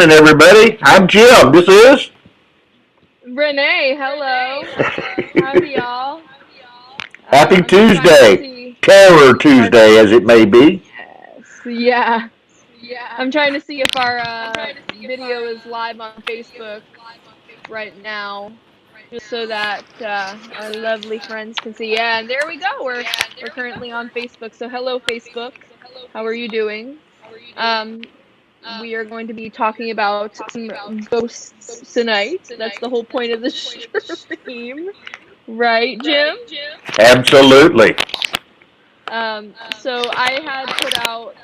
evening, everybody. I'm Jim. This is. Renee, hello. Howdy, y'all. Happy I'm just trying to Tuesday. see Terror our. Tuesday, as it may be. Yes, yeah. I'm trying to see if our video is live on Facebook right now, just so that our lovely friends can see. Yeah, and there we go. We're currently on Facebook. So hello, Facebook. How are you doing? Um, we are going to be talking about some ghosts tonight. That's the whole point of the stream, right, Jim? Absolutely. So I had put out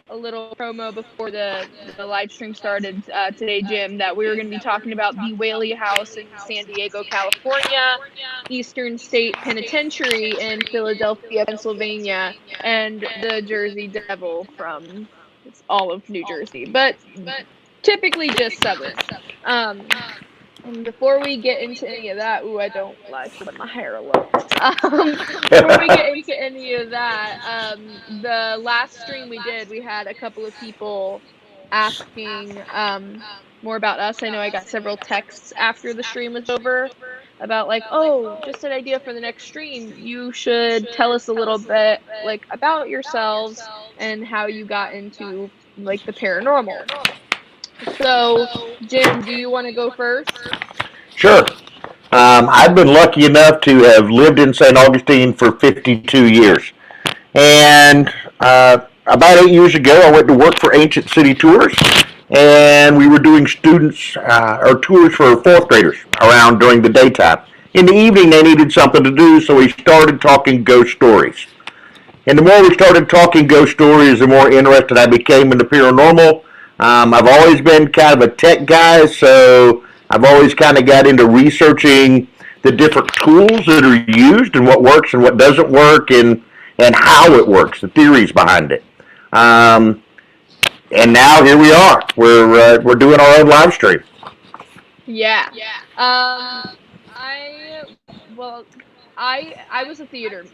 a little promo before the live stream started today, Jim, that we were going to be talking about the Whaley House in San Diego, California, Eastern State Penitentiary in Philadelphia, Pennsylvania, and the Jersey Devil from all of New Jersey, but typically just Southern. Um, and before we get into any of that, ooh, I don't like when my hair looks. Before we get into any of that, the last stream we did, we had a couple of people asking more about us. I know I got several texts after the stream was over about like, oh, just an idea for the next stream. You should tell us a little bit like about yourselves and how you got into like the paranormal. So, Jim, do you want to go first? Sure. I've been lucky enough to have lived in St. Augustine for 52 years. And about 8 years ago, I went to work for Ancient City Tours. And we were doing students or tours for fourth graders around during the daytime. In the evening, they needed something to do, so we started talking ghost stories. And the more we started talking ghost stories, the more interested I became in the paranormal. I've always been kind of a tech guy, so I've always kind of got into researching the different tools that are used and what works and what doesn't work and how it works, the theories behind it. Um, and now here we are. We're doing our own live stream. Yeah. Um, I well, I was a theater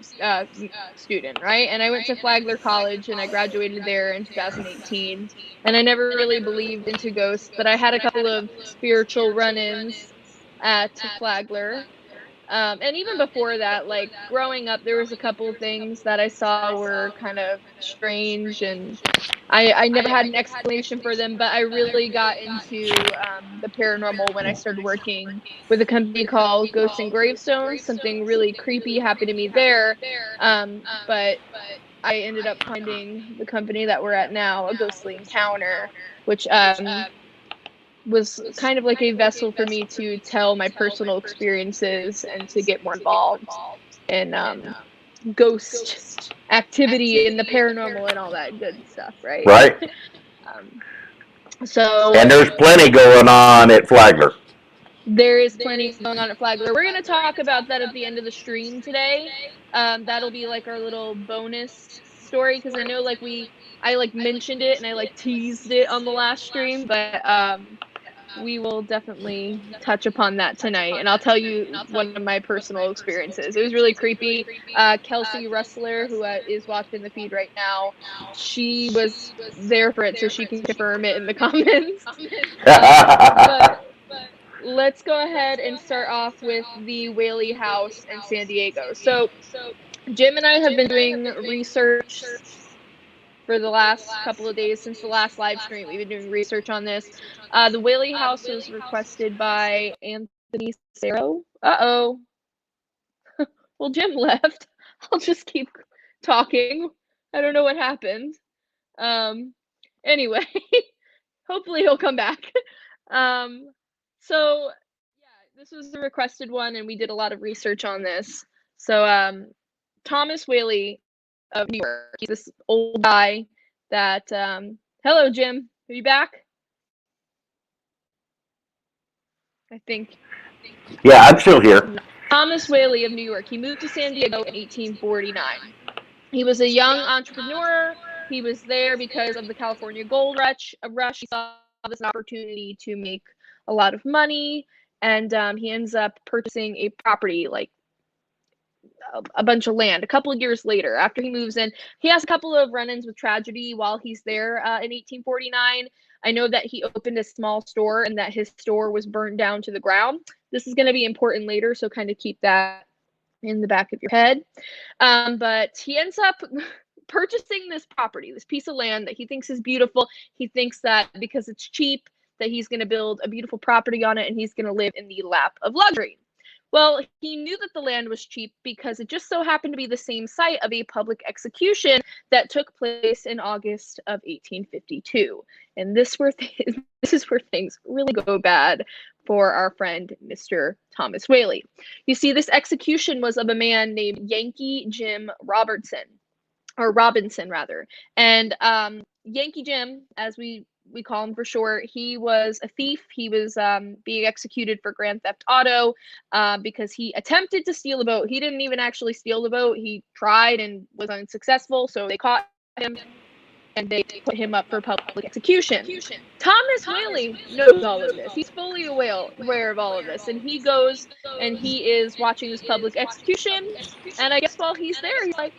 student, right? And I went to Flagler College and I graduated there in 2018. And I never really believed into ghosts, but I had a couple of spiritual run-ins at Flagler. And even before that, like growing up, there was a couple of things that I saw were kind of strange, and I never had an explanation for them. But I really got into the paranormal when I started working with a company called Ghosts and Gravestones. Something really creepy happened to me there, but I ended up finding the company that we're at now, a ghostly encounter, which was kind of like a vessel for me to tell my personal experiences and to get more involved in ghost activity and the paranormal and all that good stuff, right? Right? um, so And there's plenty going on at Flagler. there is plenty going on at Flagler. We're going to talk about that at the end of the stream today. That'll be like our little bonus story because I know like I like mentioned it and I like teased it on the last stream, but we will definitely touch upon that tonight. And I'll tell you one of my personal experiences. It was really creepy. Kelsey Rustler, who is watching the feed right now, she was there for it, so she can confirm it in the comments. But let's go ahead and start off with the Whaley House in San Diego. So, Jim and I have been doing research for the last couple of days since the last live stream. We've been doing research on this. The Whaley House was requested by Anthony Saro. Uh-oh. Well, Jim left. I'll just keep talking. I don't know what happened. Um, anyway, hopefully he'll come back. Um, so yeah, this was the requested one, and we did a lot of research on this. So, Thomas Whaley of New York, he's this old guy that, hello, Jim. Are you back? I think Yeah, I'm still here. Thomas Whaley of New York. He moved to San Diego in 1849. He was a young entrepreneur. He was there because of the California gold rush. He saw this opportunity to make a lot of money, and he ends up purchasing a property like a bunch of land. A couple of years later, after he moves in, he has a couple of run-ins with tragedy while he's there in 1849. I know that he opened a small store and that his store was burned down to the ground. This is going to be important later, so kind of keep that in the back of your head. But he ends up purchasing this property, this piece of land that he thinks is beautiful. He thinks that because it's cheap, that he's going to build a beautiful property on it and he's going to live in the lap of luxury. Well, he knew that the land was cheap because it just so happened to be the same site of a public execution that took place in August of 1852. And this is where things really go bad for our friend, Mr. Thomas Whaley. You see, this execution was of a man named Yankee Jim Robinson. And Yankee Jim, as we call him for short, he was a thief. He was being executed for grand theft auto because he attempted to steal a boat. He didn't even actually steal the boat. He tried and was unsuccessful, so they caught him and they put him up for public execution. Thomas Whaley knows all of this. He's fully aware of all of this, and he goes and he is watching this public execution, and I guess while he's there, he's like,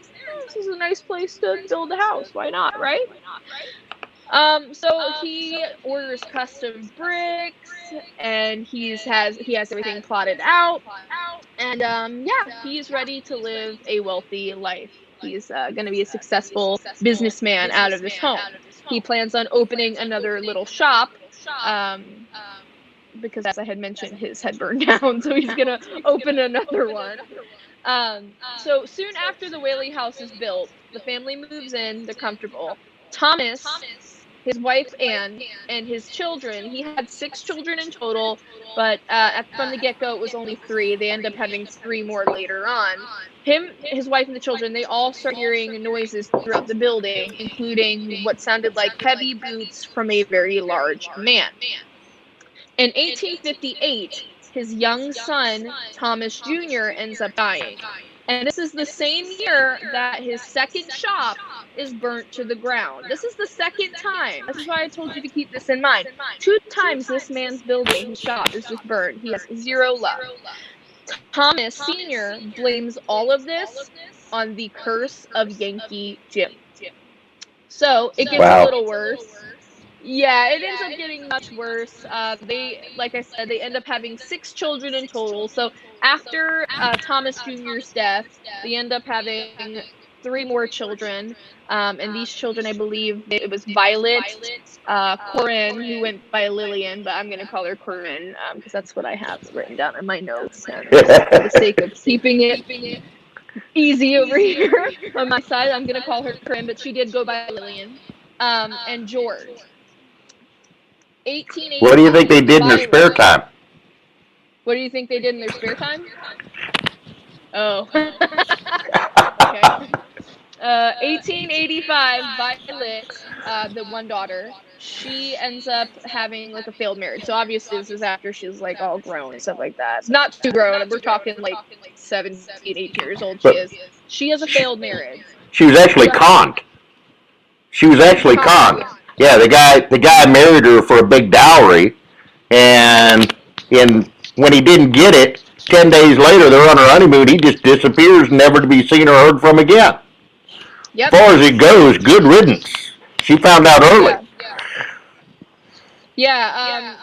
this is a nice place to build a house. Why not, right? So he orders custom bricks, and he has everything plotted out, and yeah, he's ready to live a wealthy life. He's going to be a successful businessman out of this home. He plans on opening another little shop, because as I had mentioned, his had burned down, so he's going to open another one. So soon after the Whaley house is built, the family moves in, they're comfortable. Thomas, his wife Anne, and his children, he had 6 children in total, but from the get-go it was only 3. They end up having 3 more later on. His wife, and the children, they all start hearing noises throughout the building, including what sounded like heavy boots from a very large man. In 1858, his young son, Thomas Jr., ends up dying. And this is the same year that his second shop is burnt to the ground. This is the second time. This is why I told you to keep this in mind. 2 times this man's building, his shop, is just burned. He has 0 luck. Thomas Sr. blames all of this on the curse of Yankee Jim. So it gets a little worse. Yeah, it ends up getting much worse. Like I said, they end up having 6 children in total. So after Thomas Jr.'s death, they end up having 3 more children. And these children, I believe, it was Violet, Corinne, who went by Lillian, but I'm going to call her Corinne because that's what I have written down in my notes. And for the sake of keeping it easy over here on my side, I'm going to call her Corinne, but she did go by Lillian. And George. 1880. What do you think they did in their spare time? What do you think they did in their spare time? Oh. Okay. 1885, Violet, the one daughter, she ends up having like a failed marriage. So obviously this is after she's like all grown and stuff like that. It's not too grown. We're talking like 17, 8 years old she is. She has a failed marriage. She was actually conned. Yeah, the guy married her for a big dowry, and when he didn't get it, 10 days later they're on her honeymoon. He just disappears, never to be seen or heard from again. Yep. As far as it goes, good riddance. She found out early. Yeah.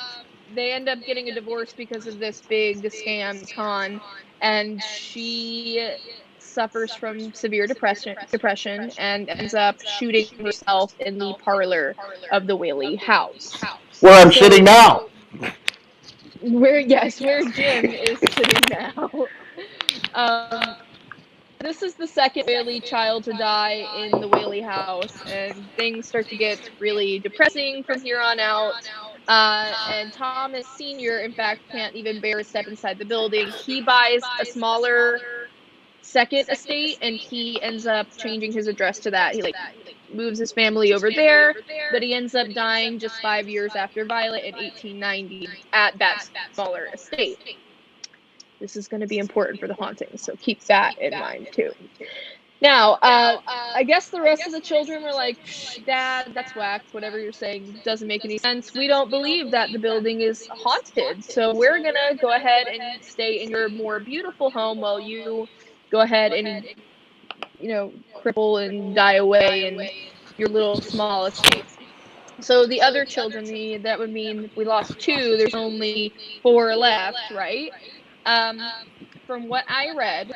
They end up getting a divorce because of this big scam con, and she suffers from severe depression and ends up shooting herself in the parlor of the Whaley house. Where I'm sitting now. Where Jim is sitting now. This is the second Whaley child to die in the Whaley house, and things start to get really depressing from here on out. And Thomas Sr., in fact, can't even bear a step inside the building. He buys a smaller second estate, and he ends up changing his address to that. He moves his family over there, but he ends up dying just 5 years after Violet in 1890 at that smaller estate. This is going to be important for the haunting, so keep that in mind too. Now, I guess the rest of the children were like, Dad, that's whack. Whatever you're saying doesn't make any sense. We don't believe that the building is haunted, so we're going to go ahead and stay in your more beautiful home while you go ahead and, cripple and die away in your little small estate. So the other children, that would mean if we lost 2, there's only 4 left, right? From what I read,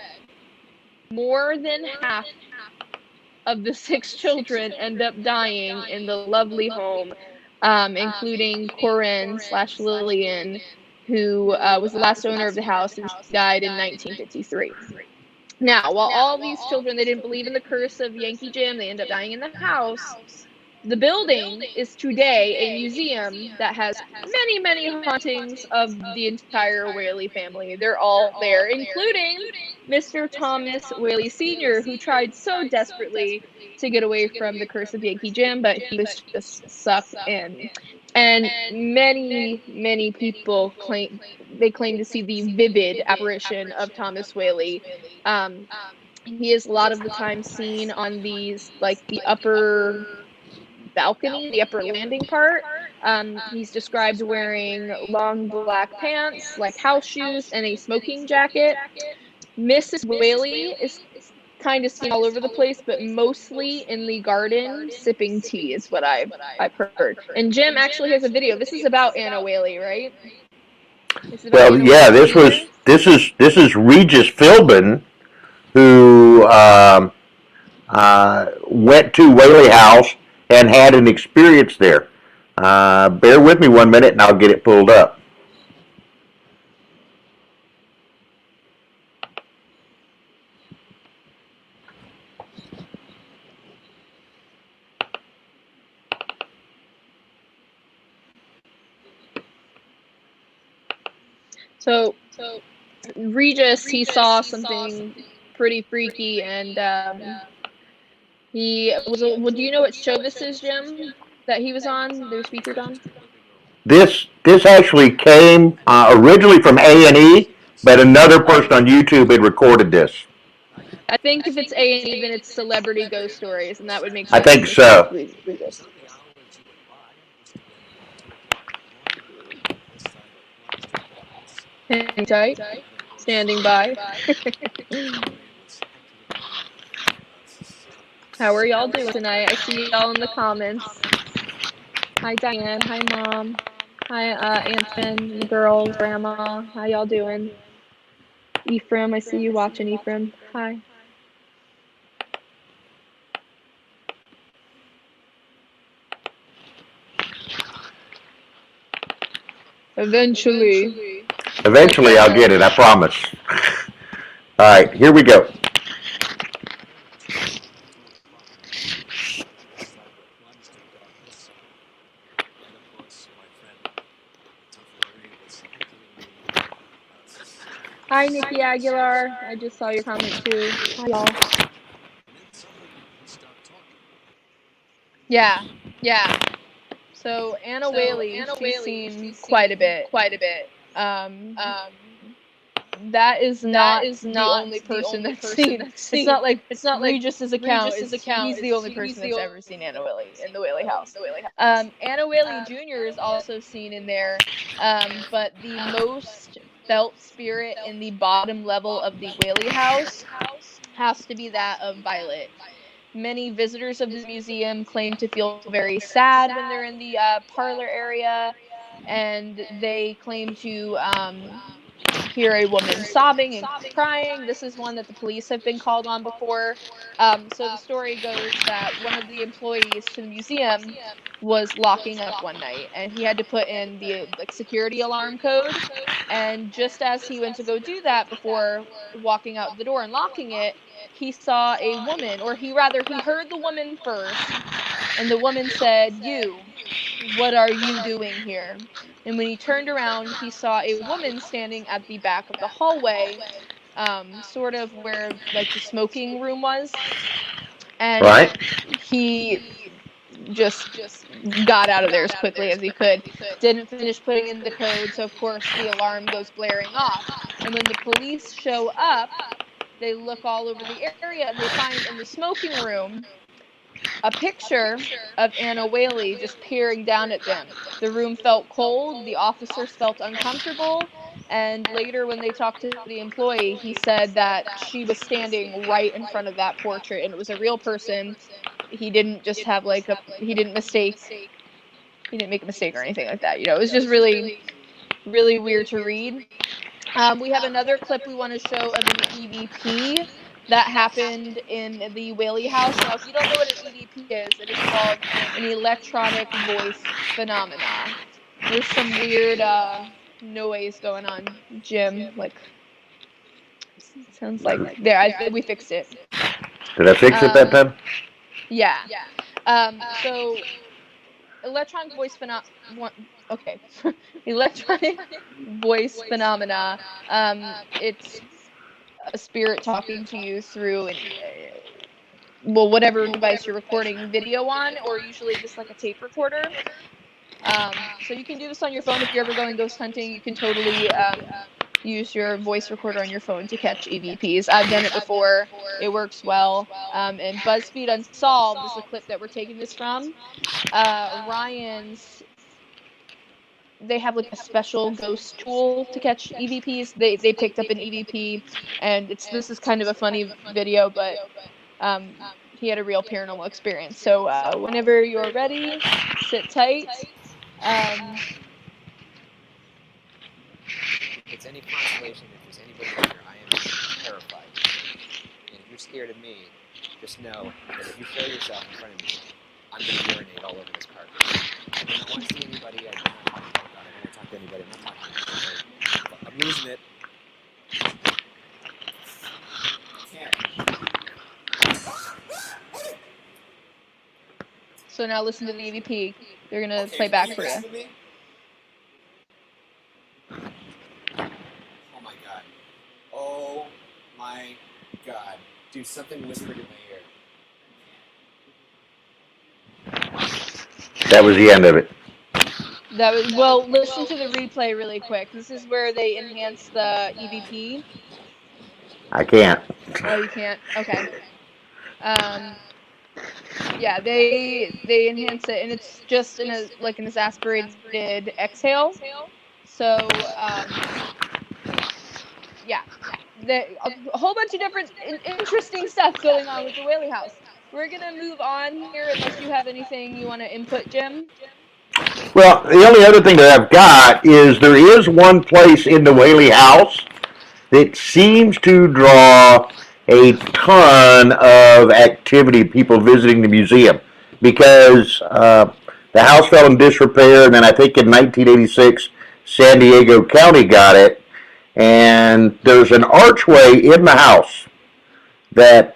more than half of the 6 children end up dying in the lovely home, including Corinne/Lillian, who was the last owner of the house, and she died in 1953. Now, while all these children, they didn't believe in the curse of Yankee Jim, they end up dying in the house. The building is today a museum that has many, many hauntings of the entire Whaley family. They're all there, including Mr. Thomas Whaley Sr., who tried so desperately to get away from the curse of Yankee Jim, but he was just sucked in. And many, many people claim to see the vivid apparition of Thomas Whaley. He is a lot of the time seen on these, like, the upper balcony, the upper landing part. He's described wearing long black pants, like house shoes, and a smoking jacket. Mrs. Whaley is kind of seen all over the place, but mostly in the garden sipping tea is what I've heard. And Jim actually has a video. This is about Anna Whaley, right? Well, yeah, this is Regis Philbin, who went to Whaley House and had an experience there. Bear with me 1 minute and I'll get it pulled up. So Regis, he saw something pretty freaky, and he was. Well, do you know what show this is, Jim? That he was on? They was featured on. This actually came originally from A&E, but another person on YouTube had recorded this. I think if it's A&E, then it's Celebrity Ghost Stories, and that would make sense. I think so. Hang tight. Standing by. How are y'all doing tonight? I see y'all in the comments. Hi, Diane. Hi, Mom. Hi, Anton, the girls, Grandma. How y'all doing? Ephraim, I see you watching, Ephraim. Hi. Eventually I'll get it, I promise. All right, here we go. Hi, Nikki Aguilar. I just saw your comment too. Hi, y'all. Yeah. So Anna Whaley, she's seen quite a bit. That is not the only person that's seen. It's not like Regis' account. He's the only person that's ever seen Anna Whaley in the Whaley house. Anna Whaley Jr. is also seen in there, but the most felt spirit in the bottom level of the Whaley house has to be that of Violet. Many visitors of the museum claim to feel very sad when they're in the parlor area, and they claim to hear a woman sobbing and crying. This is one that the police have been called on before. So the story goes that one of the employees to the museum was locking up one night, and he had to put in the security alarm code. And just as he went to go do that, before walking out the door and locking it, he saw a woman, or he heard the woman first, and the woman said, "You, what are you doing here?" And when he turned around, he saw a woman standing at the back of the hallway, sort of where the smoking room was. And right. He just got out of there as quickly as he could. Didn't finish putting in the code, so of course the alarm goes blaring off. And when the police show up, they look all over the area and they find in the smoking room a picture of Anna Whaley just peering down at them. The room felt cold, the officers felt uncomfortable, And later, when they talked to the employee, he said that she was standing right in front of that portrait, and it was a real person. He didn't just have like he didn't make a mistake or anything like that. It was just really, really weird to read. We have another clip we want to show of an EVP that happened in the Whaley House. Now, if you don't know what an EVP is, it is called an electronic voice phenomena. There's some weird noise going on, Jim. Like, sounds like there. We fixed it. Did I fix it that time? Yeah. So electronic voice okay. Electronic voice phenomena. It's a spirit talking to you through whatever device you're recording video on, or usually just like a tape recorder. So you can do this on your phone if you're ever going ghost hunting. You can totally use your voice recorder on your phone to catch EVPs. I've done it before. It works well. And BuzzFeed Unsolved is the clip that we're taking this from. Ryan's, they have like a special ghost tool to catch EVPs. They picked up an EVP, and this is kind of a funny video, but he had a real paranormal experience. So whenever you're ready, sit tight. If it's any consolation, if there's anybody here, I am terrified. And if you're scared of me, just know that if you show yourself in front of me, I'm going to urinate all over this carpet. I do not want to see anybody. I do not want to talk. I don't want to talk to anybody. I'm not talking to anybody. I'm losing it. So now listen to the EVP. They're going to play back for you. Oh my God. Dude, something whispered in my ear. That was the end of it. Well, listen to the replay really quick. This is where they enhance the EVP. I can't. Oh, you can't? Okay. Yeah, they enhance it, and it's just in an exasperated exhale. So, yeah. A whole bunch of different interesting stuff going on with the Whaley House. We're going to move on here unless you have anything you want to input, Jim. Well, the only other thing that I've got is there is one place in the Whaley House that seems to draw a ton of activity, people visiting the museum, because the house fell in disrepair, and then I think in 1986, San Diego County got it, and there's an archway in the house that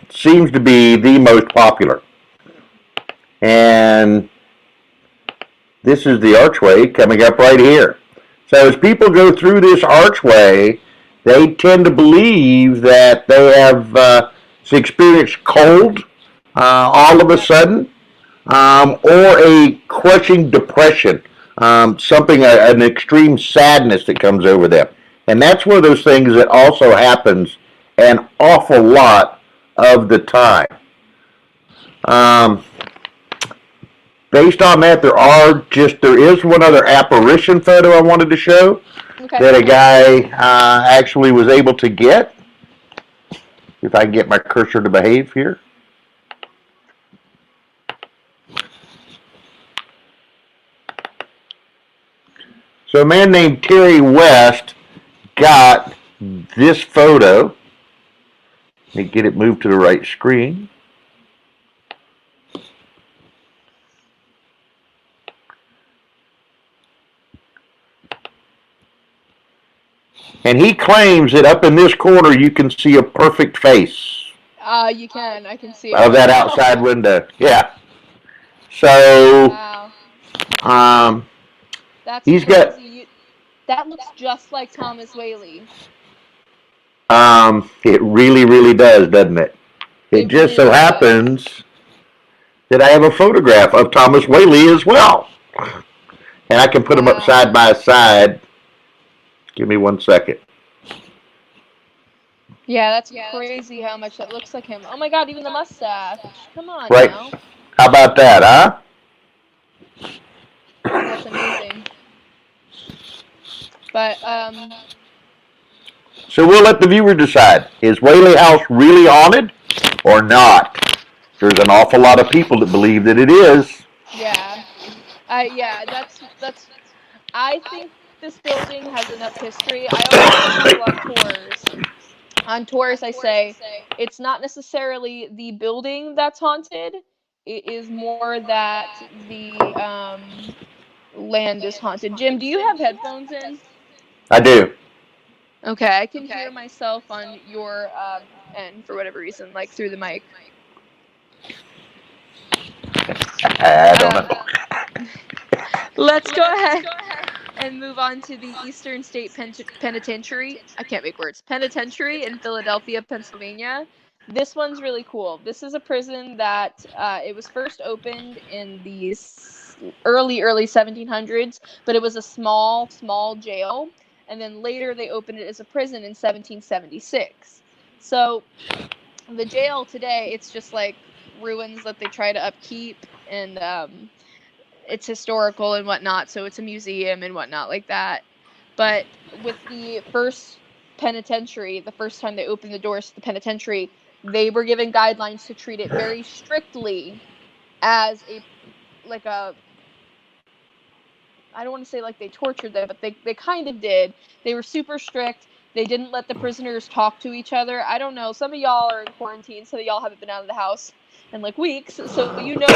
seems to be the most popular. And this is the archway coming up right here. So as people go through this archway, they tend to believe that they have experienced cold all of a sudden, or a crushing depression, an extreme sadness that comes over them. And that's one of those things that also happens an awful lot of the time. Based on that, there is one other apparition photo I wanted to show that a guy actually was able to get. If I can get my cursor to behave here. So a man named Terry West got this photo. Let me get it moved to the right screen. And he claims that up in this corner you can see a perfect face. You can. I can see it. Of that outside window. Yeah. So, wow. That's he's crazy. That looks just like Thomas Whaley. It really, really does, doesn't it? It just so happens that I have a photograph of Thomas Whaley as well. And I can put them up side by side. Give me 1 second. Yeah, that's crazy how much that looks like him. Oh my God, even the mustache. Come on right now. How about that, huh? That's amazing. But So we'll let the viewer decide. Is Whaley House really haunted or not? There's an awful lot of people that believe that it is. yeah, that's. I think this building has enough history. I always tell people on tours. On tours, I say it's not necessarily the building that's haunted. It is more that the land is haunted. Jim, do you have headphones in? I do. Okay, I can hear myself on your end for whatever reason, like through the mic. I don't know. Let's go ahead and move on to the Eastern State Penitentiary. I can't make words. Penitentiary in Philadelphia, Pennsylvania. This one's really cool. This is a prison that it was first opened in the early 1700s, but it was a small jail. And then later they opened it as a prison in 1776. So the jail today, it's just like ruins that they try to upkeep, and it's historical and whatnot, so it's a museum and whatnot like that. But with the first penitentiary, the first time they opened the doors to the penitentiary, they were given guidelines to treat it very strictly as I don't want to say like they tortured them, but they kind of did. They were super strict. They didn't let the prisoners talk to each other. I don't know. Some of y'all are in quarantine. Some of y'all haven't been out of the house in like weeks. So you know,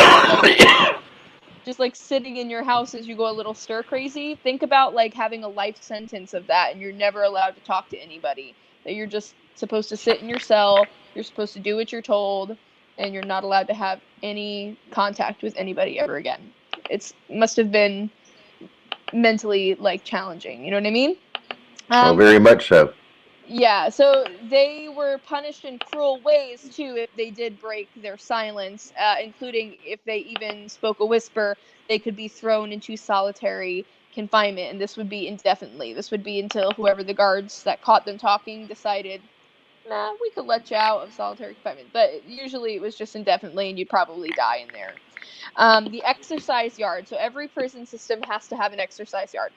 just like sitting in your house as you go a little stir crazy. Think about like having a life sentence of that, and you're never allowed to talk to anybody. That you're just supposed to sit in your cell. You're supposed to do what you're told, and you're not allowed to have any contact with anybody ever again. It must have been mentally like challenging, you know what I mean? Well, very much so. Yeah, so they were punished in cruel ways too if they did break their silence, including if they even spoke a whisper, they could be thrown into solitary confinement, and this would be indefinitely. This would be until whoever the guards that caught them talking decided, nah, we could let you out of solitary confinement. But usually it was just indefinitely, and you'd probably die in there. The exercise yard. So every prison system has to have an exercise yard.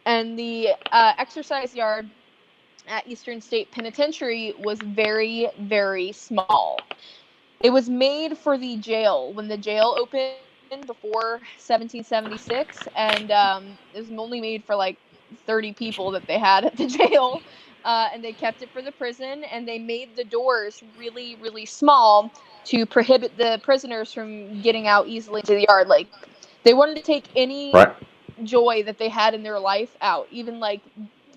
And the exercise yard at Eastern State Penitentiary was very, very small. It was made for the jail when the jail opened before 1776, and it was only made for like 30 people that they had at the jail. And they kept it for the prison, and they made the doors really, really small to prohibit the prisoners from getting out easily to the yard. Like, they wanted to take any joy that they had in their life out, even like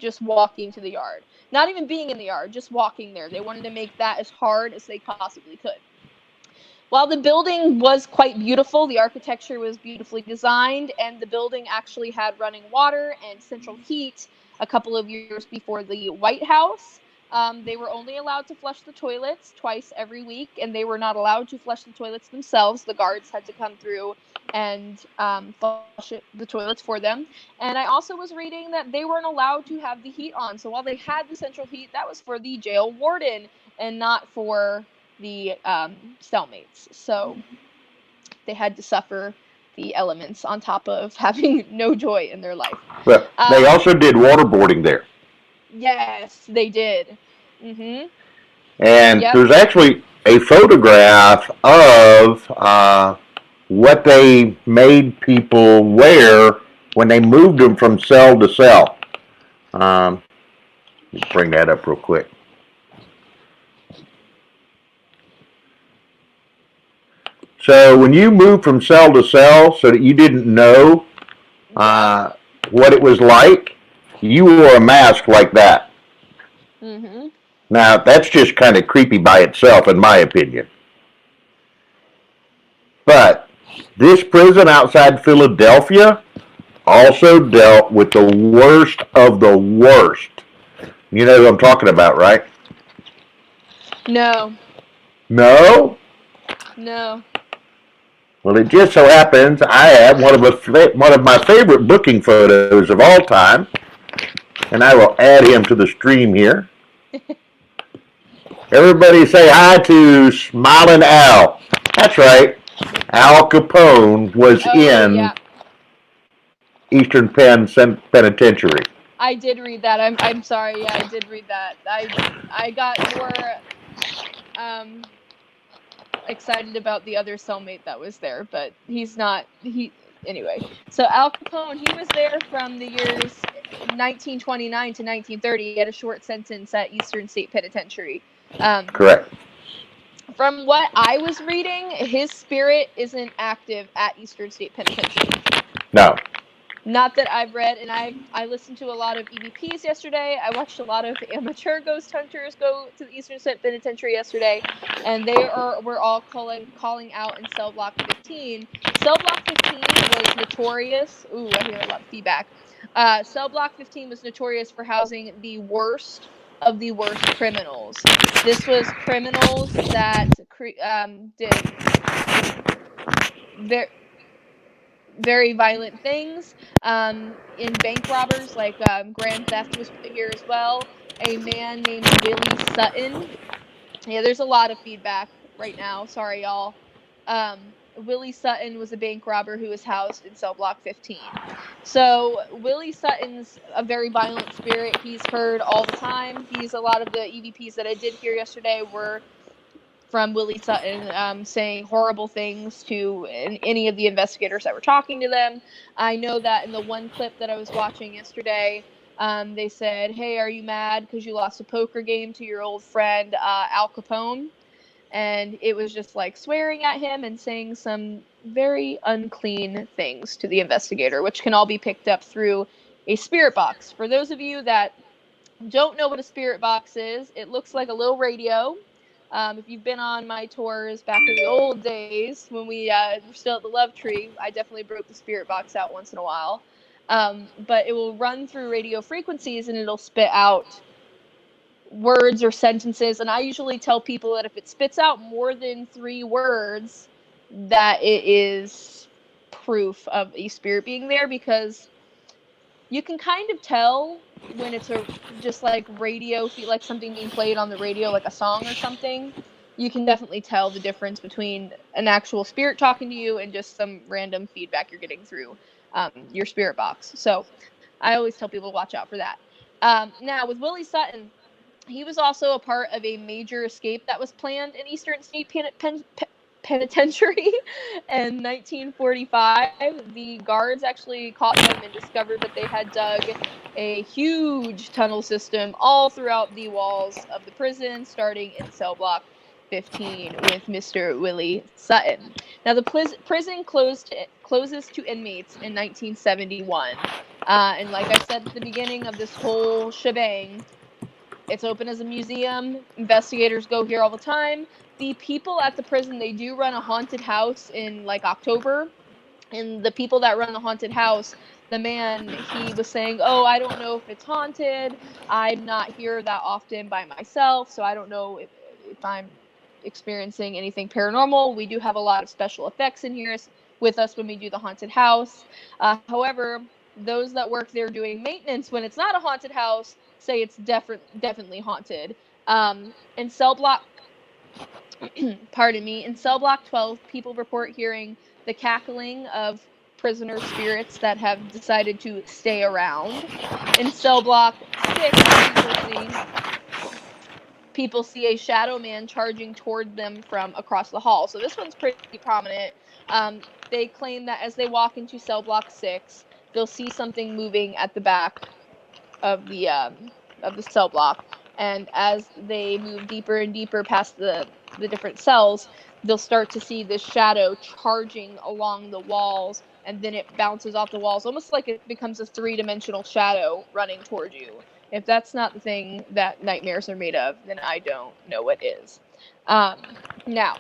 just walking to the yard. Not even being in the yard, just walking there. They wanted to make that as hard as they possibly could. While the building was quite beautiful, the architecture was beautifully designed, and the building actually had running water and central heat a couple of years before the White House. They were only allowed to flush the toilets twice every week, and they were not allowed to flush the toilets themselves. The guards had to come through and flush the toilets for them. And I also was reading that they weren't allowed to have the heat on. So while they had the central heat, that was for the jail warden and not for the cellmates. So they had to suffer the elements on top of having no joy in their life. But they also did waterboarding there. Yes, they did. Mm-hmm. And there's actually a photograph of what they made people wear when they moved them from cell to cell. Let's bring that up real quick. So when you moved from cell to cell so that you didn't know what it was like, you wore a mask like that. Mm-hmm. Now, that's just kind of creepy by itself, in my opinion. But this prison outside Philadelphia also dealt with the worst of the worst. You know who I'm talking about, right? No. No? No. Well, it just so happens I have one of my favorite booking photos of all time, and I will add him to the stream here. Everybody say hi to Smiling Al. That's right. Al Capone was in Eastern Penn Penitentiary. I did read that. I'm sorry. Yeah, I did read that. I got more excited about the other cellmate that was there, but he's not. Anyway. So Al Capone, he was there from the years 1929 to 1930. He had a short sentence at Eastern State Penitentiary. Correct. From what I was reading, his spirit isn't active at Eastern State Penitentiary. No. Not that I've read, and I listened to a lot of EVPs yesterday. I watched a lot of amateur ghost hunters go to the Eastern State Penitentiary yesterday, and were all calling out in cell block 15. Cell block 15 was notorious. Ooh, I hear a lot of feedback. Cell block 15 was notorious for housing the worst of the worst criminals. This was criminals that did very very violent things. In bank robbers, like grand theft was put here as well. A man named Willie Sutton. Yeah, there's a lot of feedback right now. Sorry, y'all. Willie Sutton was a bank robber who was housed in cell block 15. So Willie Sutton's a very violent spirit. He's heard all the time. A lot of the EVPs that I did hear yesterday were from Willie Sutton saying horrible things to any of the investigators that were talking to them. I know that in the one clip that I was watching yesterday, they said, "Hey, are you mad because you lost a poker game to your old friend Al Capone?" And it was just like swearing at him and saying some very unclean things to the investigator, which can all be picked up through a spirit box. For those of you that don't know what a spirit box is, it looks like a little radio. If you've been on my tours back in the old days when we were still at the Love Tree, I definitely broke the spirit box out once in a while. But it will run through radio frequencies and it'll spit out words or sentences. And I usually tell people that if it spits out more than 3 words, that it is proof of a spirit being there, because you can kind of tell when it's just like radio, like something being played on the radio, like a song or something. You can definitely tell the difference between an actual spirit talking to you and just some random feedback you're getting through your spirit box. So I always tell people to watch out for that. Now with Willie Sutton, he was also a part of a major escape that was planned in Eastern State Penitentiary in 1945. The guards actually caught them and discovered that they had dug a huge tunnel system all throughout the walls of the prison, starting in cell block 15 with Mr. Willie Sutton. Now, the prison closes to inmates in 1971. And like I said at the beginning of this whole shebang, it's open as a museum. Investigators go here all the time. The people at the prison, they do run a haunted house in like October. And the people that run the haunted house, the man, he was saying, "Oh, I don't know if it's haunted. I'm not here that often by myself, so I don't know if I'm experiencing anything paranormal. We do have a lot of special effects in here with us when we do the haunted house. However, those that work there doing maintenance when it's not a haunted house say it's definitely haunted. In cell block, pardon me, in cell block 12, people report hearing the cackling of prisoner spirits that have decided to stay around. In cell block 6, people see a shadow man charging toward them from across the hall. So this one's pretty prominent. They claim that as they walk into cell block 6, they'll see something moving at the back of the cell block, and as they move deeper and deeper past the different cells, they'll start to see this shadow charging along the walls, and then it bounces off the walls, almost like it becomes a 3-dimensional shadow running toward you. If that's not the thing that nightmares are made of, then I don't know what is. Now,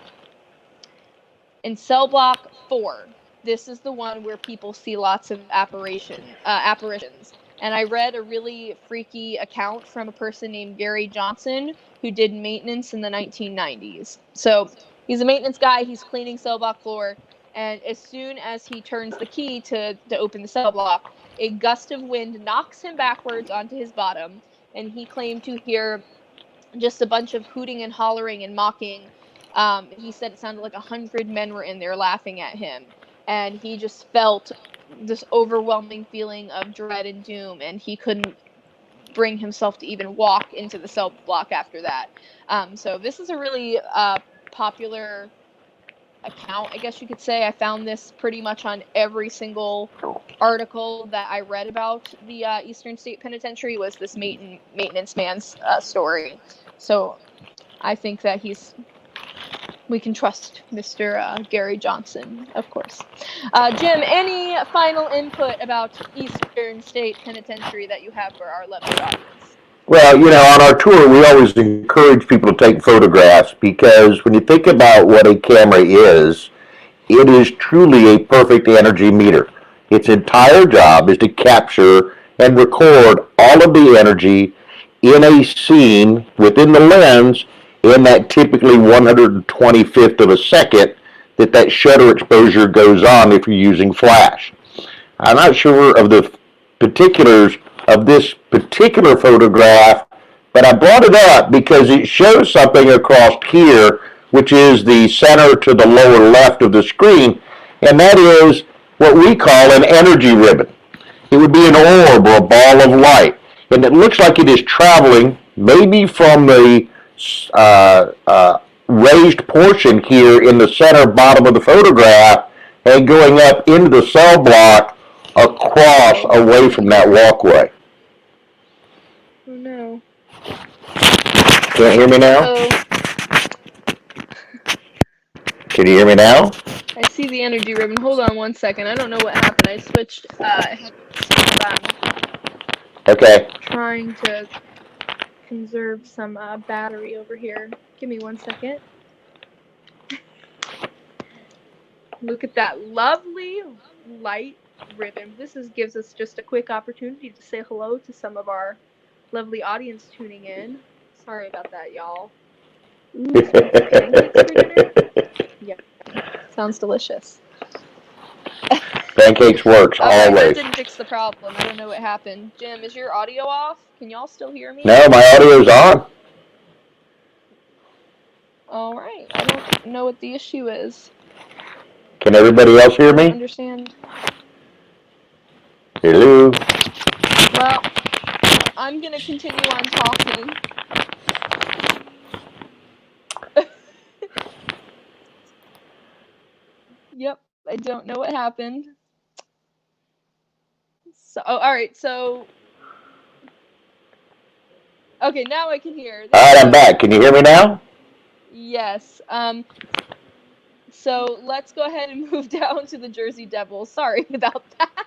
in cell block 4, this is the one where people see lots of apparitions. And I read a really freaky account from a person named Gary Johnson who did maintenance in the 1990s. So he's a maintenance guy. He's cleaning cell block floor. And as soon as he turns the key to open the cell block, a gust of wind knocks him backwards onto his bottom. And he claimed to hear just a bunch of hooting and hollering and mocking. He said it sounded like 100 men were in there laughing at him. And he just felt this overwhelming feeling of dread and doom, and he couldn't bring himself to even walk into the cell block after that. So this is a really popular account, I guess you could say. I found this pretty much on every single article that I read about the Eastern State Penitentiary was this maintenance man's story. So I think that we can trust Mr. Gary Johnson, of course. Jim, any final input about Eastern State Penitentiary that you have for our lovely audience? Well, on our tour, we always encourage people to take photographs because when you think about what a camera is, it is truly a perfect energy meter. Its entire job is to capture and record all of the energy in a scene within the lens in that typically 125th of a second that shutter exposure goes on if you're using flash. I'm not sure of the particulars of this particular photograph, but I brought it up because it shows something across here, which is the center to the lower left of the screen, and that is what we call an energy ribbon. It would be an orb or a ball of light, and it looks like it is traveling maybe from the raised portion here in the center bottom of the photograph and going up into the cell block across away from that walkway. Oh no. Can't hear me now? Uh-oh. Can you hear me now? I see the energy ribbon. Hold on one second. I don't know what happened. I switched Okay. trying to conserve some battery over here. Give me 1 second. Look at that lovely light ribbon. This gives us just a quick opportunity to say hello to some of our lovely audience tuning in. Sorry about that, y'all. Ooh, pancakes for dinner? Yeah, sounds delicious. Pancakes works That always. didn't fix the problem. I don't know what happened. Jim, is your audio off? Can y'all still hear me? No, my audio's on. All right. I don't know what the issue is. Can everybody else hear I me? understand. Hello? Well, I'm going to continue on talking. Yep, I don't know what happened. So, all right, so... Okay, now I can hear. All right, I'm back. Can you hear me now? Yes. So let's go ahead and move down to the Jersey Devils. Sorry about that.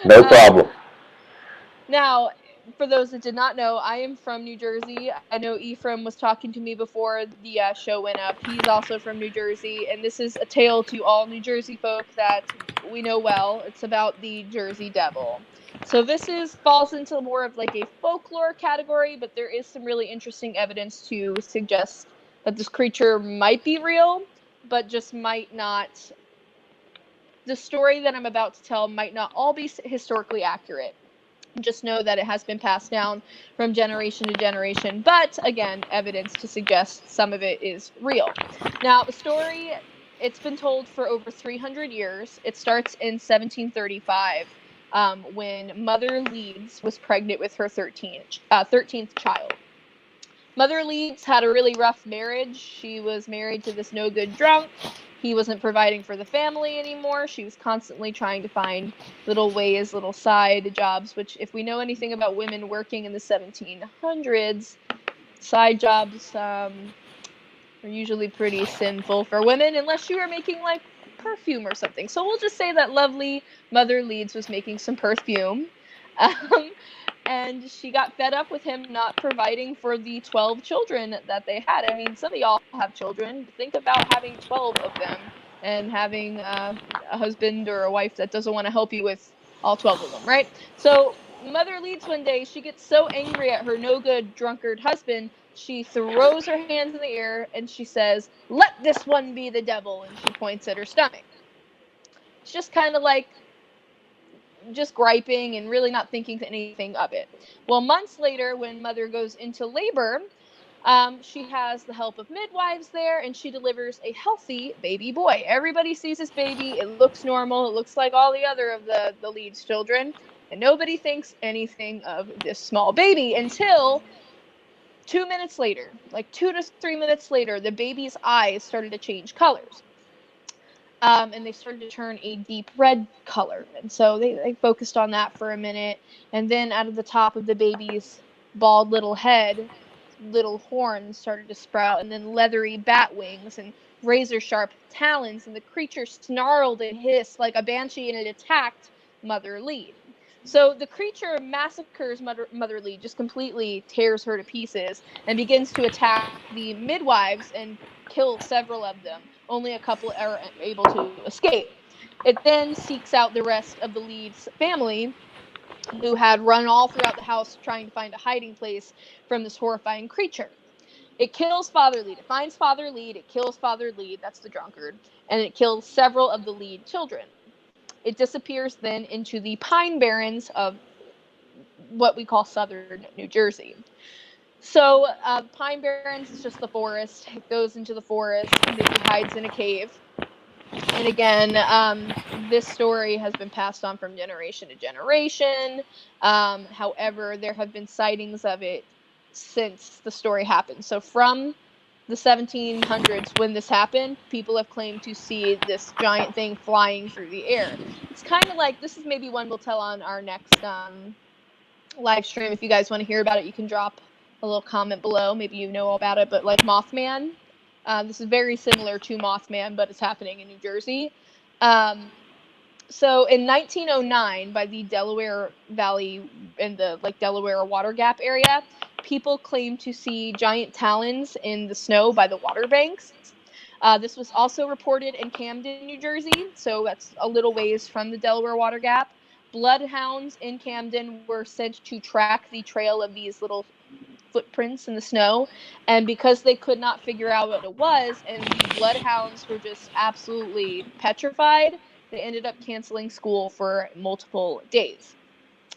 No problem. Now, for those that did not know, I am from New Jersey. I know Ephraim was talking to me before the show went up. He's also from New Jersey, and this is a tale to all New Jersey folk that we know well. It's about the Jersey Devil. So this falls into more of like a folklore category, but there is some really interesting evidence to suggest that this creature might be real, but just might not. The story that I'm about to tell might not all be historically accurate. Just know that it has been passed down from generation to generation, but again, evidence to suggest some of it is real. Now, the story, it's been told for over 300 years. It starts in 1735 when Mother Leeds was pregnant with her 13th child. Mother Leeds had a really rough marriage. She was married to this no-good drunk. He wasn't providing for the family anymore. She was constantly trying to find little ways, little side jobs, which if we know anything about women working in the 1700s, side jobs are usually pretty sinful for women unless you are making like perfume or something. So we'll just say that lovely Mother Leeds was making some perfume. And she got fed up with him not providing for the 12 children that they had. I mean, some of y'all have children. Think about having 12 of them and having a husband or a wife that doesn't want to help you with all 12 of them, right? So Mother Leeds one day, she gets so angry at her no-good drunkard husband, she throws her hands in the air and she says, "Let this one be the devil," and she points at her stomach. It's just kind of like just griping and really not thinking anything of it. Well, months later, when Mother goes into labor, she has the help of midwives there, and she delivers a healthy baby boy. Everybody sees this baby. It looks normal. It looks like all the other of the Leeds children. And nobody thinks anything of this small baby until 2 minutes later, like 2 to 3 minutes later, the baby's eyes started to change colors. And they started to turn a deep red color. And so they focused on that for a minute. And then out of the top of the baby's bald little head, little horns started to sprout, and then leathery bat wings and razor sharp talons. And the creature snarled and hissed like a banshee, and it attacked Mother Lead. So the creature massacres Mother Lead, just completely tears her to pieces, and begins to attack the midwives and kill several of them. Only a couple are able to escape. It then seeks out the rest of the Lead's family, who had run all throughout the house trying to find a hiding place from this horrifying creature. It kills Father Lead. It finds Father Lead. It kills Father Lead. That's the drunkard. And it kills several of the Lead children. It disappears then into the Pine Barrens of what we call southern New Jersey. So Pine Barrens is just the forest. It goes into the forest. Maybe hides in a cave. And again, this story has been passed on from generation to generation. However, there have been sightings of it since the story happened. So from the 1700s, when this happened, people have claimed to see this giant thing flying through the air. It's kind of like, this is maybe one we'll tell on our next live stream. If you guys want to hear about it, you can drop a little comment below. Maybe you know all about it, but like Mothman. This is very similar to Mothman, but it's happening in New Jersey. So in 1909, by the Delaware Valley and the Delaware Water Gap area, people claimed to see giant talons in the snow by the water banks. This was also reported in Camden, New Jersey, so that's a little ways from the Delaware Water Gap. Bloodhounds in Camden were sent to track the trail of these little footprints in the snow, and because they could not figure out what it was, and the bloodhounds were just absolutely petrified, they ended up canceling school for multiple days.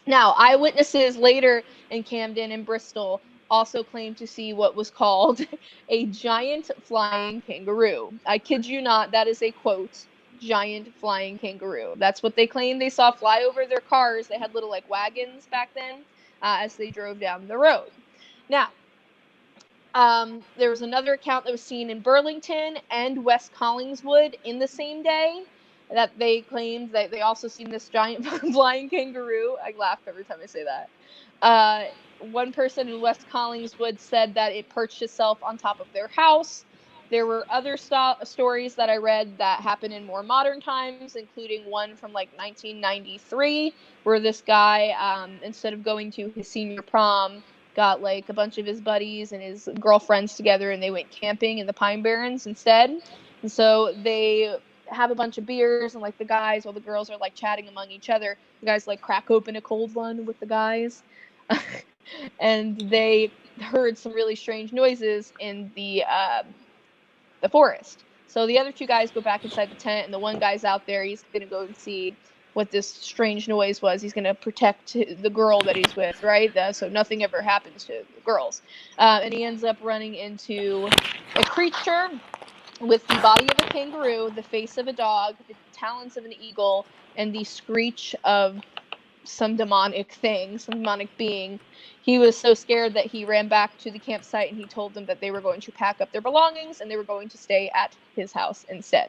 Now, eyewitnesses later in Camden and Bristol also claimed to see what was called a giant flying kangaroo. I kid you not, that is a quote, giant flying kangaroo. That's what they claimed they saw fly over their cars. They had little wagons back then as they drove down the road. Now, there was another account that was seen in Burlington and West Collingswood in the same day that they claimed that they also seen this giant flying kangaroo. I laugh every time I say that. One person in West Collingswood said that it perched itself on top of their house. There were other stories that I read that happened in more modern times, including one from 1993, where this guy, instead of going to his senior prom, got a bunch of his buddies and his girlfriends together, and they went camping in the Pine Barrens instead. And so they have a bunch of beers, and the guys, while the girls are chatting among each other, the guys crack open a cold one with the guys. And they heard some really strange noises in the forest. So the other two guys go back inside the tent, and the one guy's out there. He's gonna go and see what this strange noise was. He's gonna protect the girl that he's with, right? So nothing ever happens to the girls. And he ends up running into a creature with the body of a kangaroo, the face of a dog, the talons of an eagle, and the screech of some demonic thing, some demonic being. He was so scared that he ran back to the campsite, and he told them that they were going to pack up their belongings and they were going to stay at his house instead.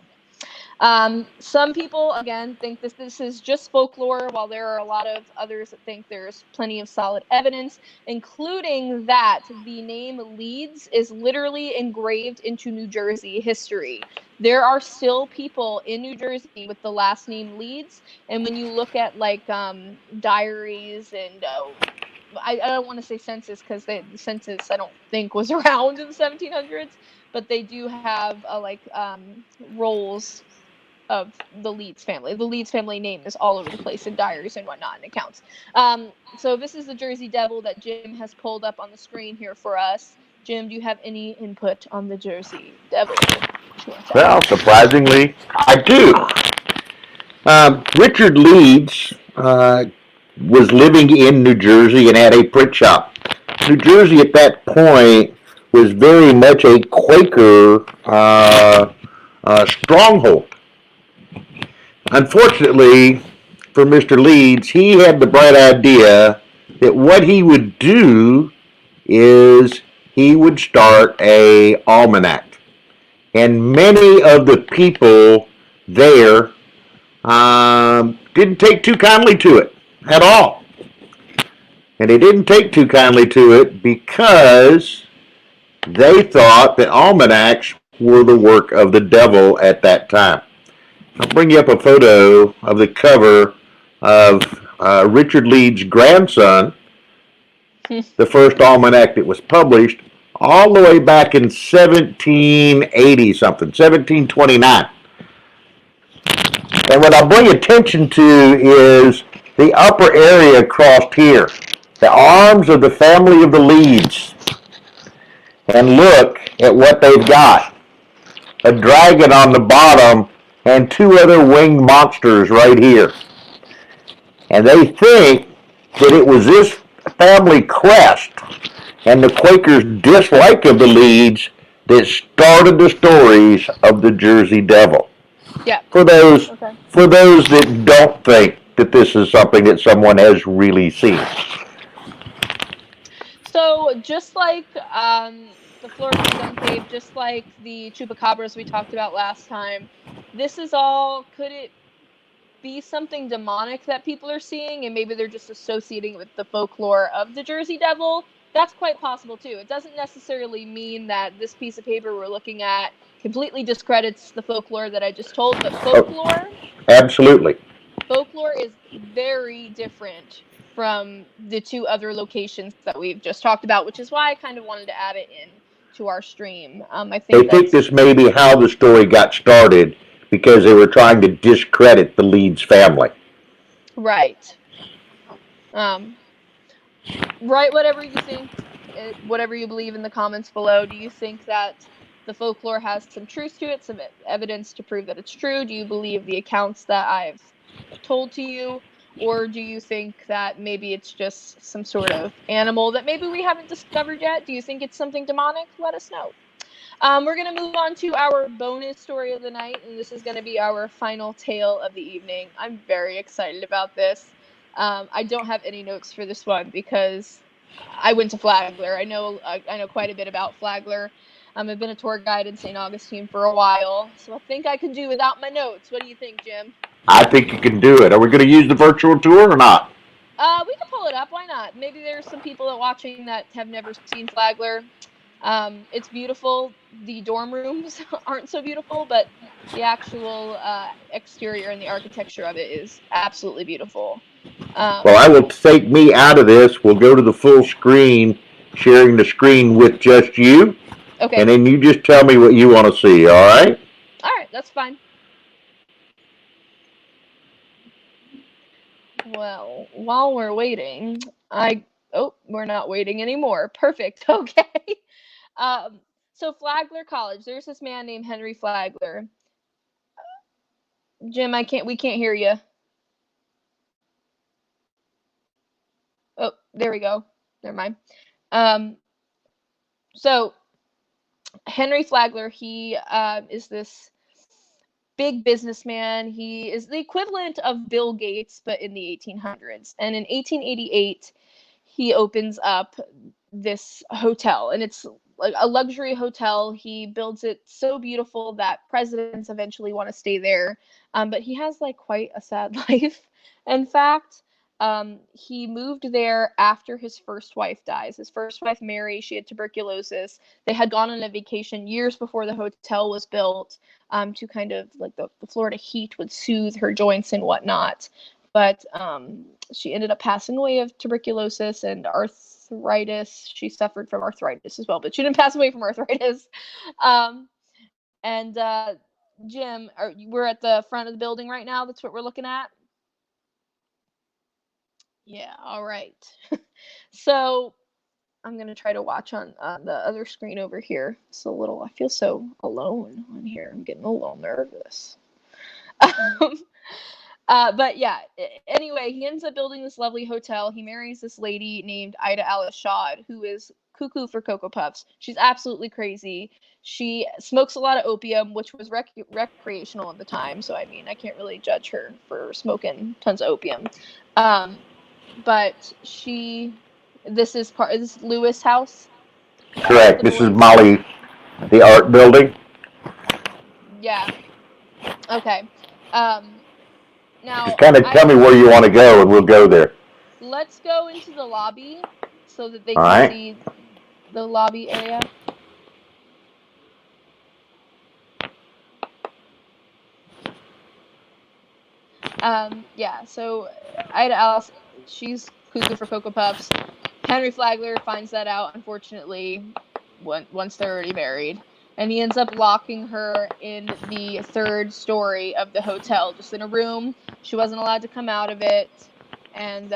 Some people, again, think this is just folklore, while there are a lot of others that think there's plenty of solid evidence, including that the name Leeds is literally engraved into New Jersey history. There are still people in New Jersey with the last name Leeds, and when you look at diaries and I don't want to say census, because the census I don't think was around in the 1700s, but they do have rolls of the Leeds family. The Leeds family name is all over the place in diaries and whatnot and accounts. So this is the Jersey Devil that Jim has pulled up on the screen here for us. Jim, do you have any input on the Jersey Devil? Well, surprisingly, I do. Richard Leeds was living in New Jersey and had a print shop. New Jersey at that point was very much a Quaker stronghold. Unfortunately, for Mr. Leeds, he had the bright idea that what he would do is he would start a almanac. And many of the people there didn't take too kindly to it at all. And they didn't take too kindly to it because they thought that almanacs were the work of the devil at that time. I'll bring you up a photo of the cover of Richard Leeds' grandson, the first almanac that was published, all the way back in 1780 something, 1729. And what I'll bring attention to is the upper area across here, the arms of the family of the Leeds. And look at what they've got. A dragon on the bottom and two other winged monsters right here. And they think that it was this family crest and the Quakers' dislike of the Leeds that started the stories of the Jersey Devil. Yeah. For those that don't think that this is something that someone has really seen. So just like the Florida Skunk Cave, just like the Chupacabras we talked about last time, this is all, could it be something demonic that people are seeing and maybe they're just associating it with the folklore of the Jersey Devil? That's quite possible too. It doesn't necessarily mean that this piece of paper we're looking at completely discredits the folklore that I just told, but folklore, Absolutely. folklore is very different from the two other locations that we've just talked about, which is why I kind of wanted to add it in to our stream. I think this may be how the story got started because they were trying to discredit the Leeds family. Right. Write whatever you think, whatever you believe in the comments below. Do you think that the folklore has some truth to it, some evidence to prove that it's true? Do you believe the accounts that I've told to you? Or do you think that maybe it's just some sort of animal that maybe we haven't discovered yet? Do you think it's something demonic? Let us know. We're going to move on to our bonus story of the night, and this is going to be our final tale of the evening. I'm very excited about this. I don't have any notes for this one because I went to Flagler. I know quite a bit about Flagler. I've been a tour guide in St. Augustine for a while, so I think I can do without my notes. What do you think, Jim? I think you can do it. Are we going to use the virtual tour or not? We can pull it up. Why not? Maybe there's some people that watching that have never seen Flagler. It's beautiful. The dorm rooms aren't so beautiful, but the actual exterior and the architecture of it is absolutely beautiful. Well, I will take me out of this. We'll go to the full screen, sharing the screen with just you. Okay. And then you just tell me what you want to see, all right? All right, that's fine. Well, while we're waiting, we're not waiting anymore. Perfect. Okay. So Flagler College, there's this man named Henry Flagler. Jim, we can't hear you. Oh, there we go. Never mind. So Henry Flagler, he is this big businessman. He is the equivalent of Bill Gates, but in the 1800s. And in 1888, he opens up this hotel, and it's like a luxury hotel. He builds it so beautiful that presidents eventually want to stay there. But he has like quite a sad life. In fact, he moved there after his first wife dies. His first wife, Mary, she had tuberculosis. They had gone on a vacation years before the hotel was built, to kind of like the Florida heat would soothe her joints and whatnot. But she ended up passing away of tuberculosis and arthritis. She suffered from arthritis as well, but she didn't pass away from arthritis. Jim, we're at the front of the building right now. That's what we're looking at. Yeah, all right. So I'm going to try to watch on the other screen over here. It's I feel so alone on here. I'm getting a little nervous. But yeah, anyway, he ends up building this lovely hotel. He marries this lady named Ida Alice Shad, who is cuckoo for Cocoa Puffs. She's absolutely crazy. She smokes a lot of opium, which was recreational at the time. So, I mean, I can't really judge her for smoking tons of opium. But this is Lewis House. Correct. This is boys. Molly, the art building. Yeah. Okay. Now, Just kind of tell me where you want to go, and we'll go there. let's go into the lobby so that they All can right. see the lobby area. Yeah, so Ida Alice, she's cuckoo for Cocoa Puffs. Henry Flagler finds that out, unfortunately, once they're already married. And he ends up locking her in the 3rd story of the hotel, just in a room. She wasn't allowed to come out of it. And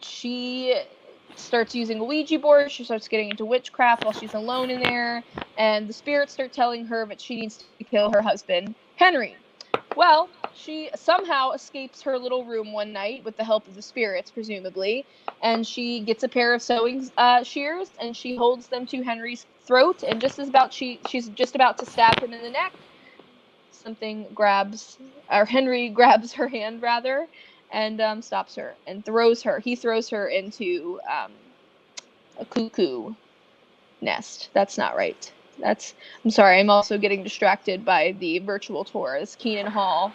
she starts using a Ouija board. She starts getting into witchcraft while she's alone in there. And the spirits start telling her that she needs to kill her husband, Henry. Well, she somehow escapes her little room one night with the help of the spirits, presumably, and she gets a pair of sewing shears and she holds them to Henry's throat. And she's just about to stab him in the neck, Henry grabs her hand rather, and stops her and throws her. He throws her into a cuckoo nest. That's not right. I'm sorry, I'm also getting distracted by the virtual tour. It's Keenan Hall.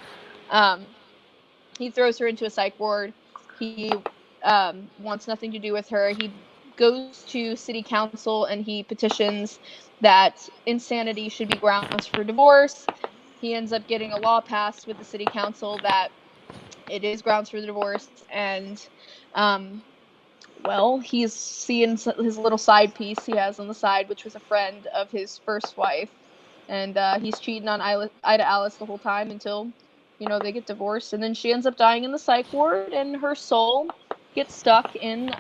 He throws her into a psych ward. He wants nothing to do with her. He goes to city council and he petitions that insanity should be grounds for divorce. He ends up getting a law passed with the city council that it is grounds for the divorce, and well, he's seeing his little side piece he has on the side, which was a friend of his first wife. And he's cheating on Ida Alice the whole time until, they get divorced. And then she ends up dying in the psych ward, and her soul gets stuck in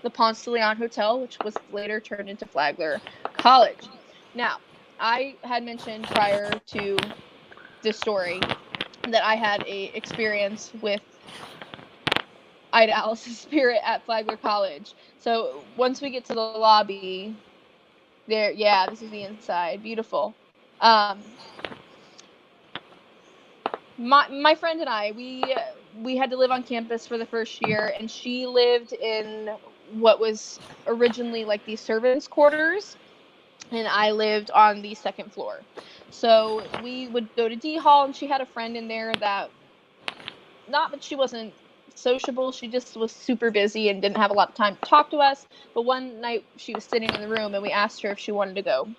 the Ponce de Leon Hotel, which was later turned into Flagler College. Now, I had mentioned prior to this story that I had a experience with Ida Alice's spirit at Flagler College. So once we get to the lobby, this is the inside. Beautiful. My friend and I, we had to live on campus for the first year, and she lived in what was originally like these servants' quarters, and I lived on the 2nd floor. So we would go to D Hall, and she had a friend in there that, not that she wasn't sociable, she just was super busy and didn't have a lot of time to talk to us. But one night she was sitting in the room and we asked her if she wanted to go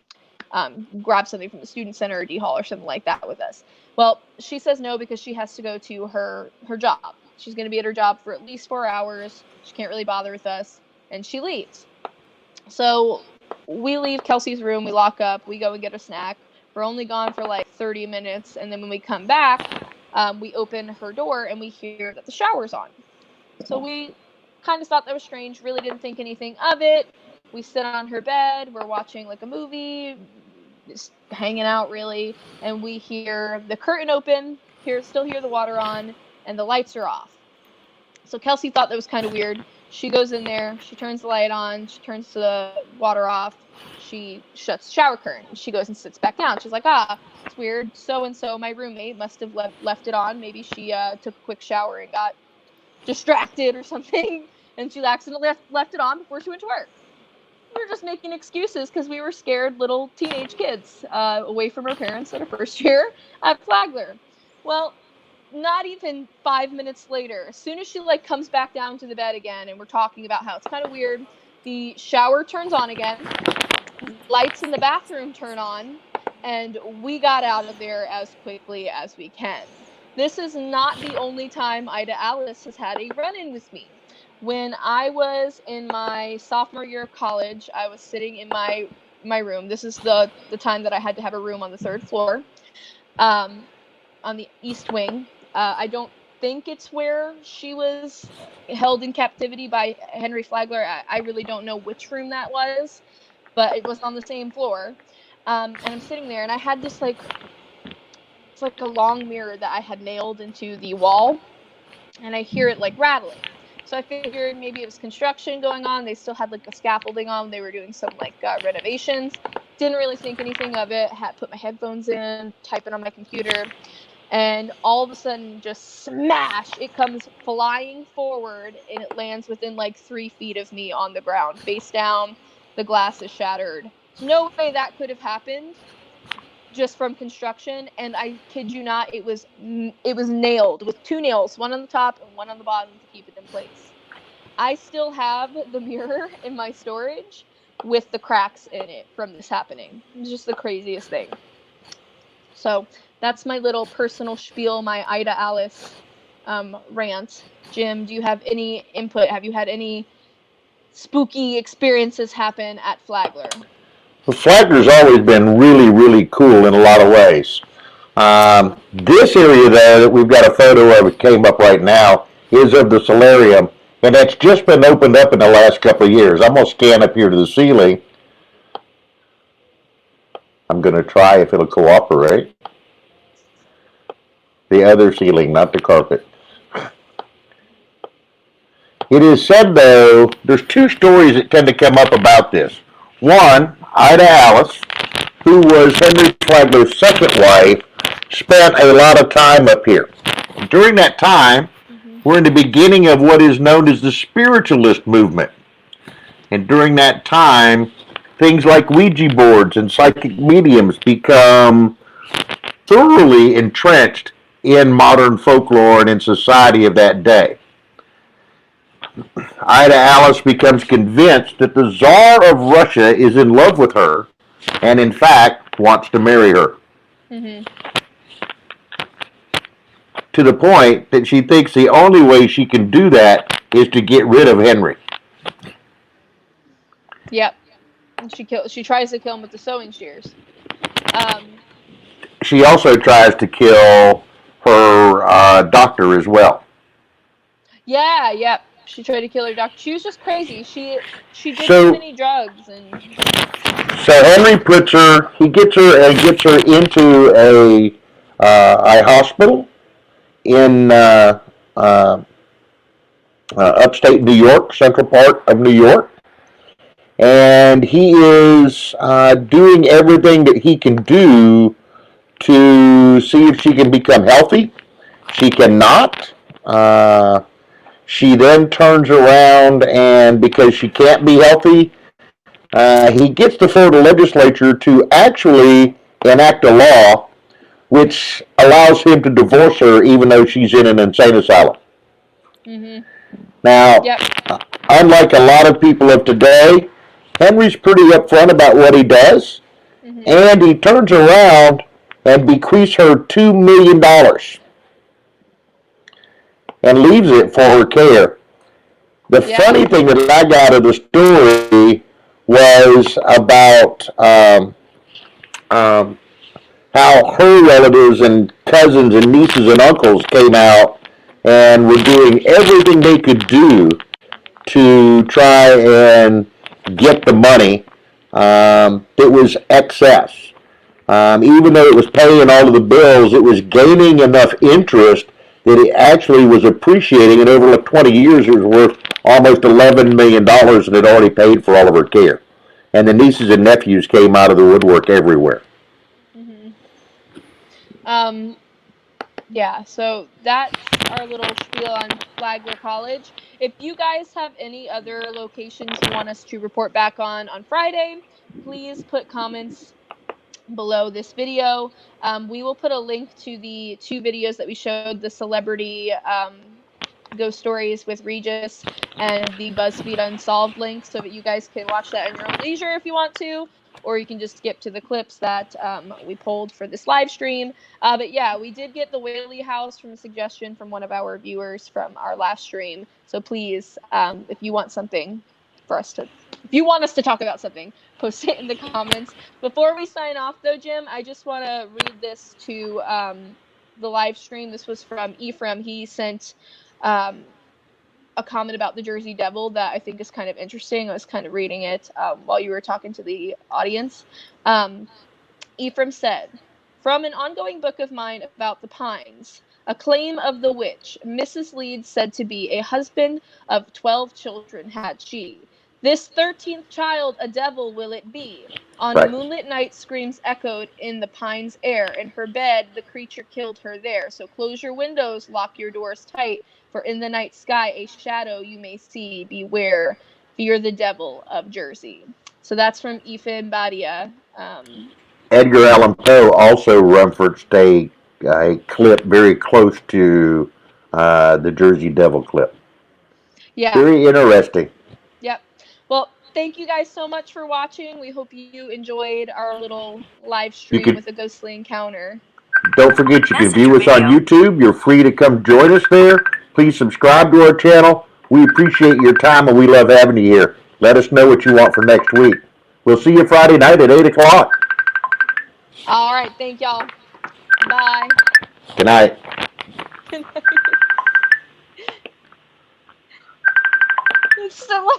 grab something from the student center or D Hall or something like that with us. Well, she says no because she has to go to her job. She's going to be at her job for at least 4 hours. She can't really bother with us, and she leaves. So we leave Kelsey's room, we lock up, we go and get a snack. We're only gone for like 30 minutes, and then when we come back, we open her door and we hear that the shower's on. So we kind of thought that was strange, really didn't think anything of it. We sit on her bed, we're watching like a movie, just hanging out really, and we hear the curtain open, still hear the water on, and the lights are off. So Kelsey thought that was kind of weird. She goes in there, she turns the light on, she turns the water off, she shuts the shower curtain. She goes and sits back down. She's like, it's weird. So-and-so, my roommate, must have left it on. Maybe she took a quick shower and got distracted or something, and she accidentally left it on before she went to work. We were just making excuses because we were scared little teenage kids away from our parents at our first year at Flagler. Well, not even 5 minutes later, as soon as she comes back down to the bed again, and we're talking about how it's kind of weird, the shower turns on again, lights in the bathroom turn on, and we got out of there as quickly as we can. This is not the only time Ida Alice has had a run-in with me. When I was in my sophomore year of college, I was sitting in my room. This is the time that I had to have a room on the 3rd floor, on the east wing. I don't think it's where she was held in captivity by Henry Flagler. I really don't know which room that was, but it was on the same floor. And I'm sitting there, and I had this it's like a long mirror that I had nailed into the wall, and I hear it rattling. So I figured maybe it was construction going on. They still had like the scaffolding on. They were doing some like renovations. Didn't really think anything of it. Had put my headphones in, typing on my computer, and all of a sudden, just smash! It comes flying forward, and it lands within like 3 feet of me on the ground, face down. The glass is shattered. No way that could have happened just from construction, and I kid you not, it was nailed with 2 nails, one on the top and one on the bottom to keep it in place. I still have the mirror in my storage with the cracks in it from this happening. It's just the craziest thing. So that's my little personal spiel, my Ida Alice rant. Jim, do you have any input? Have you had any spooky experiences happen at Flagler? Well, Flagler's always been really, really cool in a lot of ways. This area there that we've got a photo of, it came up right now, is of the solarium, and that's just been opened up in the last couple of years. I'm going to scan up here to the ceiling. I'm going to try if it'll cooperate. The other ceiling, not the carpet. It is said, though, there's 2 stories that tend to come up about this. One, Ida Alice, who was Henry Flagler's second wife, spent a lot of time up here. During that time, we're in the beginning of what is known as the spiritualist movement. And during that time, things like Ouija boards and psychic mediums become thoroughly entrenched in modern folklore and in society of that day. Ida Alice becomes convinced that the Tsar of Russia is in love with her and, in fact, wants to marry her. Mm-hmm. To the point that she thinks the only way she can do that is to get rid of Henry. Yep. She tries to kill him with the sewing shears. She also tries to kill her doctor as well. Yeah, yep. She tried to kill her doctor. She was just crazy. She did too many drugs and. So Henry gets her into a hospital in upstate New York, central part of New York, and he is doing everything that he can do to see if she can become healthy. She cannot. She then turns around, and because she can't be healthy, he gets the Florida legislature to actually enact a law which allows him to divorce her even though she's in an insane asylum. Mm-hmm. Now, unlike a lot of people of today, Henry's pretty upfront about what he does, and he turns around and bequeaths her $2 million and leaves it for her care. The funny thing that I got of the story was about how her relatives and cousins and nieces and uncles came out and were doing everything they could do to try and get the money. It was excess. Even though it was paying all of the bills, it was gaining enough interest that it actually was appreciating, and over like 20 years it was worth almost $11 million and had already paid for all of her care. And the nieces and nephews came out of the woodwork everywhere. Yeah, so that's our little spiel on Flagler College. If you guys have any other locations you want us to report back on Friday, please put comments below this video. We will put a link to the 2 videos that we showed, the celebrity ghost stories with Regis and the BuzzFeed Unsolved link, so that you guys can watch that in your own leisure if you want to, or you can just skip to the clips that we pulled for this live stream. But yeah, we did get the Whaley House from a suggestion from one of our viewers from our last stream. So please, if you want something for us to, if you want us to talk about something, post it in the comments. Before we sign off though, Jim, I just want to read this to the live stream. This was from Ephraim. He sent a comment about the Jersey Devil that I think is kind of interesting. I was kind of reading it while you were talking to the audience. Ephraim said, "From an ongoing book of mine about the Pines, A claim of the witch. Mrs. Leeds said to be a husband of 12 children had she. This 13th child a devil will it be. On a Right. moonlit night screams echoed in the pines air. In her bed the creature killed her there. So close your windows, lock your doors tight, for in the night sky a shadow you may see. Beware, fear the devil of Jersey. So that's from Ethan Badia. Edgar Allan Poe also referenced a clip very close to the Jersey Devil clip. Yeah. Very interesting. Yep. Well, thank you guys so much for watching. We hope you enjoyed our little live stream with a ghostly encounter. Don't forget, you can view us on YouTube. You're free to come join us there. Please subscribe to our channel. We appreciate your time and we love having you here. Let us know what you want for next week. We'll see you Friday night at 8 o'clock. All right. Thank y'all. Bye. Good night. It's so long.